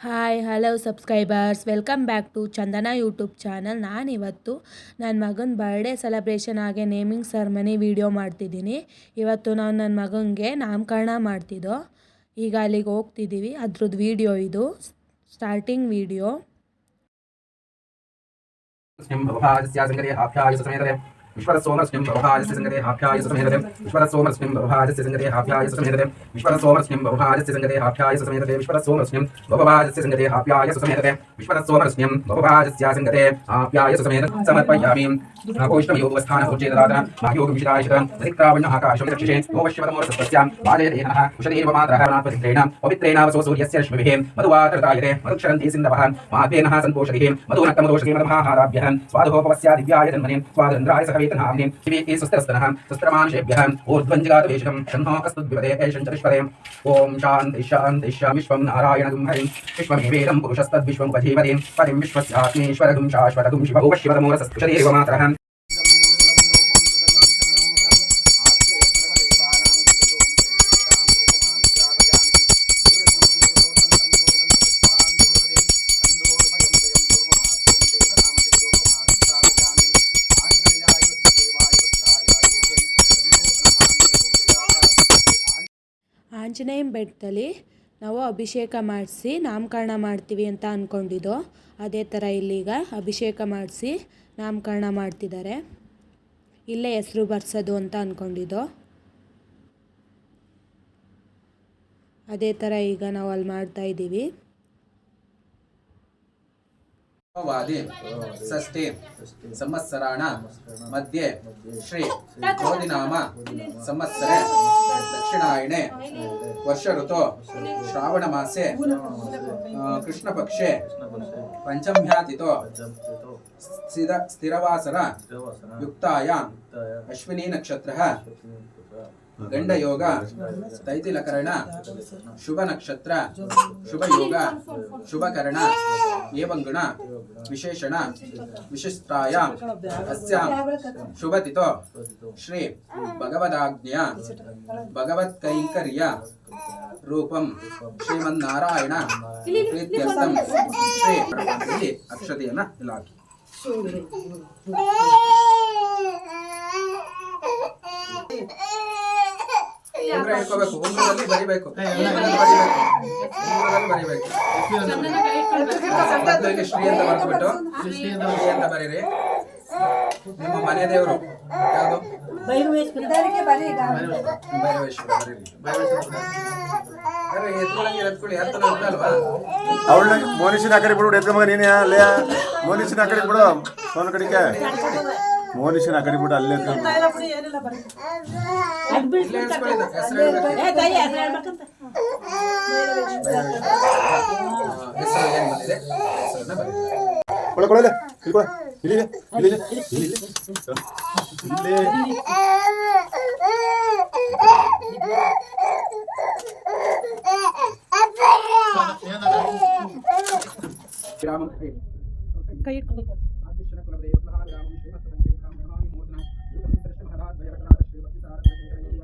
Hi hello subscribers welcome back to Chandana YouTube channel. ನಾನಿವತ್ತು ನನ್ನ ಮಗನ ಬರ್ಡೇ ಸೆಲೆಬ್ರೇಷನ್ ಹಾಗೆ ನೇಮಿಂಗ್ ಸೆರೆಮನಿ ವಿಡಿಯೋ ಮಾಡ್ತಿದ್ದೀನಿ. ಇವತ್ತು ನಾವು ನನ್ನ ಮಗನಿಗೆ ನಾಮಕರಣ ಮಾಡ್ತಿದ್ದೋ. ಈಗ ಅಲ್ಲಿಗೆ ಹೋಗ್ತಿದ್ದೀವಿ, ಅದ್ರದ್ದು ವಿಡಿಯೋ ಇದು ಸ್ಟಾರ್ಟಿಂಗ್ ವಿಡಿಯೋ. विश्वरसोमस्मिं बहुभाजस्य संगते हाभ्यायस्य समेतते विश्वरसोमस्मिं बहुभाजस्य संगते हाभ्यायस्य समेतते विश्वरसोमस्मिं बहुभाजस्य संगते हाभ्यायस्य समेतते विश्वरसोमस्मिं बहुभाजस्य संगते हाभ्यायस्य समेतते विश्वरसोमस्मिं बहुभाजस्य संगते हाभ्यायस्य समेतते समर्पयामि नाकोष्ठमयोगस्थानभुजेतदातन मायोगविशिरायशतं अधिक्रावण्यः आकाशं रक्षिषे ओवश्यवतमोरसस्यां वाजयदेहनः कुशदेवमात्रः पवित्रेण पवित्रेणावसो सूर्यस्य रश्मिभिः मधुवातरतायते मधुक्षरन्ति सिन्धवः मातेनः सन्तोषभिः मधुनक्तमदोषके मधुमाहाराभ्यः स्वादुहोपवस्या दिव्याय जन्मने स्वादन्द्राय सखवेतनाम्ने शिवे सुस्तरस्तनः सुस्त्रमांशेभ्यः ऊर्ध्वञ्जगातवेशकं शन्नो कस्तुद्विपदे ऐशञ्चरिष्पदे ॐ शान्ति शान्ति विश्वं नारायणगं हरिं विश्वमेवेदं पुरुषस्तद्विश्वं उपजीवते परिं विश्वस्यात्मेश्वरगं शाश्वतगं शिवो शिवतमोरसस्कुशदेवमात्रः ಆಂಜನೇಯನ ಬೆಟ್ಟದಲ್ಲಿ ನಾವು ಅಭಿಷೇಕ ಮಾಡಿಸಿ ನಾಮಕರಣ ಮಾಡ್ತೀವಿ ಅಂತ ಅಂದ್ಕೊಂಡಿದ್ದೋ. ಅದೇ ಥರ ಇಲ್ಲೀಗ ಅಭಿಷೇಕ ಮಾಡಿಸಿ ನಾಮಕರಣ ಮಾಡ್ತಿದ್ದಾರೆ. ಇಲ್ಲೇ ಹೆಸರು ಬರ್ಸೋದು ಅಂತ ಅಂದ್ಕೊಂಡಿದ್ದೋ. ಅದೇ ಥರ ಈಗ ನಾವು ಅಲ್ಲಿ ಮಾಡ್ತಾಯಿದ್ದೀವಿ. वादे षष्ठे संवत्सराण मध्ये श्री क्रोधिनाम संवत्सरे दक्षिणायने वर्ष ऋतु श्रावण मासे कृष्णपक्षे पंचम्यातिथो स्थिरवासर युक्तायां अश्विनी नक्षत्रः गंडयोग तैतिलकरण शुभ नक्षत्र शुभ योग शुभकरण एवं गुण विशेषण विशिष्टायां अस्यां शुभतिथो श्री भगवदाज्ञा भगवत्कैंकर्य रूपं श्रीमन्नारायण प्रीत्यर्थं श्री अक्षतेन इलाकी ಹೇಳ್ಕೋಬೇಕು. ಉಂಗುರದಲ್ಲಿ ಬರಿಬೇಕು, ಮೊದಲಿಗೆ ಶ್ರೀ ಅಂತ ಬರ್ಸ್ಬಿಟ್ಟು ಶ್ರೀ ಅಂತ ಬರೀರಿ. ನಿಮ್ಮ ಮನೆ ದೇವರು ಯಾವುದು? ಭೈರವೇಶ್ವರ ಬರೀರಿ. ಎತ್ಕೊಳ್ಳಿ, ಅರ್ಥ ಅಲ್ವಾ? ಅವಳ ಮೋನಿಸಿನ ಆ ಕಡೆ ಬಿಡು, ಎದ್ದ ಮಗ ನೀನೇ ಅಲ್ಲೇ ಮೋನಿಸಿನ ಆ ಕಡೆ ಬಿಡು, ಸೋನ ಕಡೆಗೆ ಮೋನಿಸಿನ ಆ ಕಡೆ ಬಿಡು, ಅಲ್ಲೇ ಕೊಳೆ ಇಲ್ಲಿ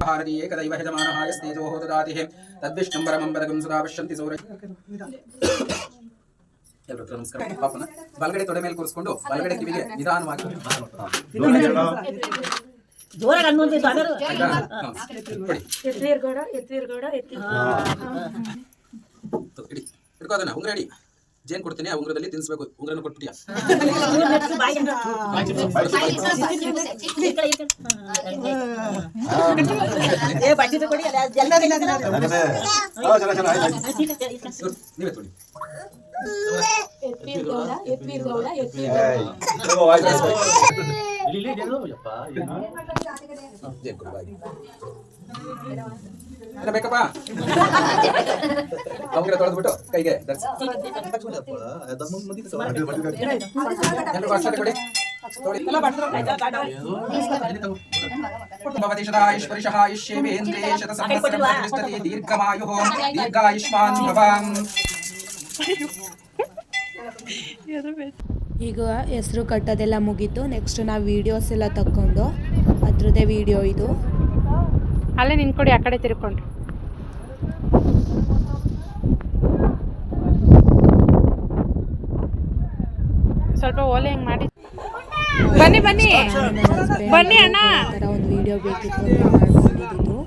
भारती एकदैव यजमानः यस्तेजोः ददाति तद्विष्णुं परमं पदकं सदा पश्यन्ति सौर्य. ಎಲ್ಲರೂ ನಮಸ್ಕಾರ. ಪಾಪನ ಬಲಗಡೆ ತೊಡೆ ಮೇಲೆ ಕೂರಿಸಿಕೊಂಡು ಬಲಗಡೆ ಕಿವಿಗೆ ನಿಧಾನವಾಗಿ ಜೋರಾಗಿ ಅನ್ನೋದು ಸ್ವಾಮಿಯವರು ಹಿಡ್ಕೋದನ್ನ ಉಂಗ್ರ ಹಿಡಿ. ಜೇನ್ ಕೊಡ್ತೀನಿ, ಆ ಉಂಗ್ರದಲ್ಲಿ ತಿನ್ಸ್ಬೇಕು. ಉಂಗ್ರನ ಕೊಟ್ಬಿಟ್ಟಿಯಾ? ನೀವೇ ಕೊಡಿ. ಬೇಕಪ್ಪ ಉಂಗ್ರ ತೊಳೆದ್ಬಿಟ್ಟು ಕೈಗೆ ದೀರ್ಘಮಾಯು ದೀರ್ಘಾಯುಷ್ಮಾನ್ ಭವಾನ್. ಈಗ ಹೆಸರು ಕಟ್ಟೋದೆಲ್ಲ ಮುಗೀತು. ನೆಕ್ಸ್ಟ್ ನಾವು ವೀಡಿಯೋಸ್ ಎಲ್ಲ ತಗೊಂಡು ಅದ್ರದ್ದೇ ವಿಡಿಯೋ ಇದು. ಅಲ್ಲೇ ನಿಂತ್ಕೊಡಿ, ಆ ಕಡೆ ತಿರ್ಕೊಂಡು. ಸ್ವಲ್ಪ ಓಲೆ ಹಿಂಗೆ ಮಾಡಿ ಬನ್ನಿ ಬನ್ನಿ ಬನ್ನಿ ಅಣ್ಣ. ಈ ಥರ ಒಂದು ವಿಡಿಯೋ ಬೇಕಿತ್ತು ಅಂತ ಮಾಡ್ಕೊಂಡಿದ್ದು.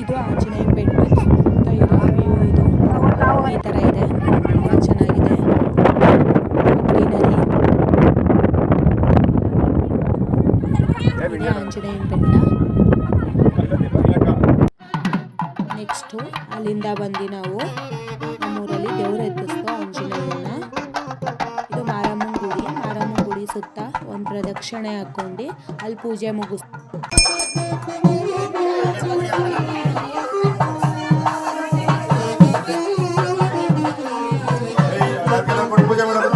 ಇದು ಆಂಜನೇಯ ಬೆಟ್ಟ ಸುತ್ತ ಇರೋ ವ್ಯೂ ಇದು. ಈ ಥರ ಇದೆ, ತುಂಬ ಚೆನ್ನಾಗಿದೆ ಗ್ರೀನರಿ. ಇದೆ ಆಂಜನೇಯನ ಬೆಟ್ಟ. ನೆಕ್ಸ್ಟು ಅಲ್ಲಿಂದ ಬಂದು ನಾವು ನಮ್ಮೂರಲ್ಲಿ ದೇವ್ರ ಎತ್ತಿಸ್ತು ಆಂಜನೇಯನ. ಇದು ಮಾರಮ್ಮನ ಗುಡಿ. ಮಾರಮ್ಮನ ಗುಡಿ ಸುತ್ತ ಒಂದು ಪ್ರದಕ್ಷಿಣೆ ಹಾಕ್ಕೊಂಡು ಅಲ್ಲಿ ಪೂಜೆ ಮುಗಿಸ್ತು. ಪೂಜೆ ಮಾಡೋದು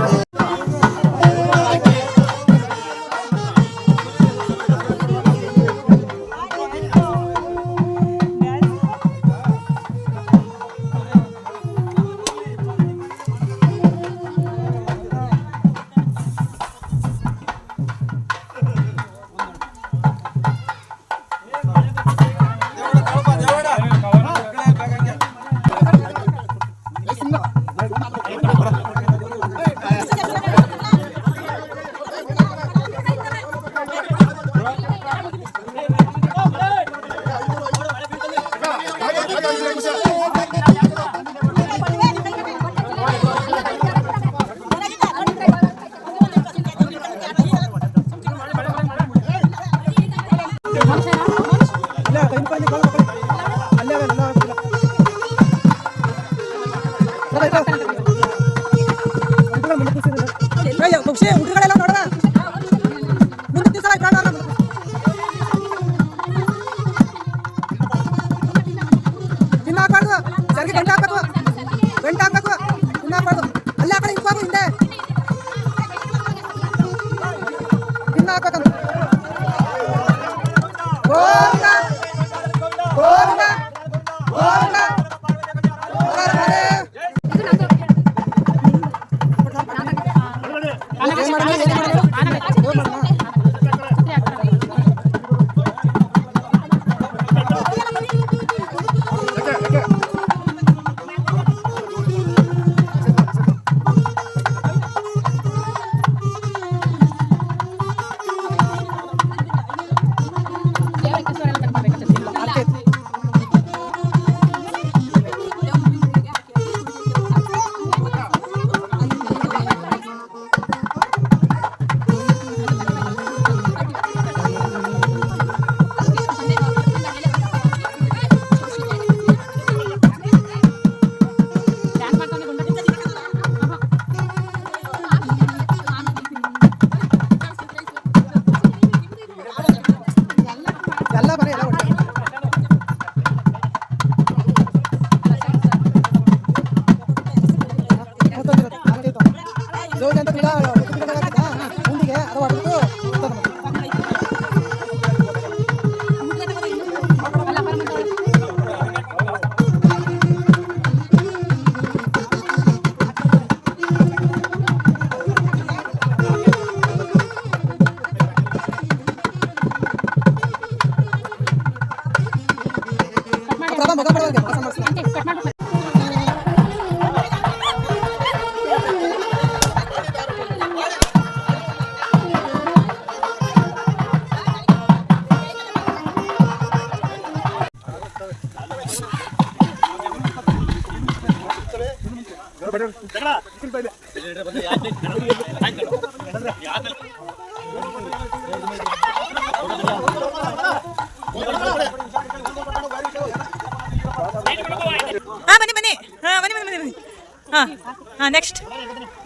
ನೆಕ್ಸ್ಟ್ ಬನ್ನಿ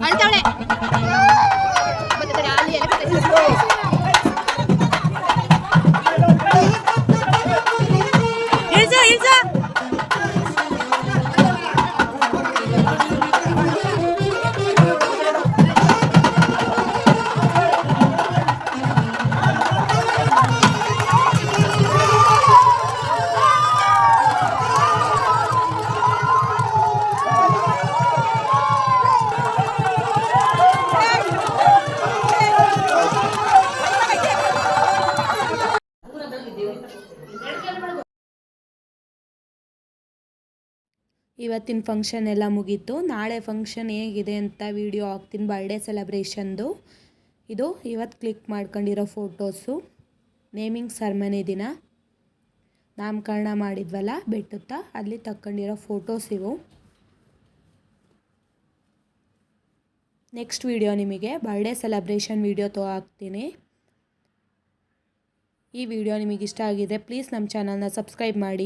ಅಳ್ತಾವಳೆ ಅಲ್ಲಿ ಇಳ್ಸು ಇಳ್ಸು ಇವತ್ತಿನ ಫಂಕ್ಷನ್ ಎಲ್ಲ ಮುಗೀತು. ನಾಳೆ ಫಂಕ್ಷನ್ ಹೇಗಿದೆ ಅಂತ ವಿಡಿಯೋ ಹಾಕ್ತೀನಿ, ಬರ್ಡೇ ಸೆಲೆಬ್ರೇಷನ್ದು. ಇದು ಇವತ್ತು ಕ್ಲಿಕ್ ಮಾಡ್ಕೊಂಡಿರೋ ಫೋಟೋಸು. ನೇಮಿಂಗ್ ಸೆರೆಮನಿ ದಿನ ನಾಮಕರಣ ಮಾಡಿದ್ವಲ್ಲ ಬೆಟ್ಟುತ್ತಾ, ಅಲ್ಲಿ ತಕ್ಕೊಂಡಿರೋ ಫೋಟೋಸ್ ಇವು. ನೆಕ್ಸ್ಟ್ ವಿಡಿಯೋ ನಿಮಗೆ ಬರ್ಡೇ ಸೆಲೆಬ್ರೇಷನ್ ವಿಡಿಯೋ ಹಾಕ್ತೀನಿ. ಈ ವಿಡಿಯೋ ನಿಮಗೆ ಇಷ್ಟ ಆಗಿದೆ ಪ್ಲೀಸ್ ನಮ್ಮ ಚಾನಲ್ನ ಸಬ್ಸ್ಕ್ರೈಬ್ ಮಾಡಿ.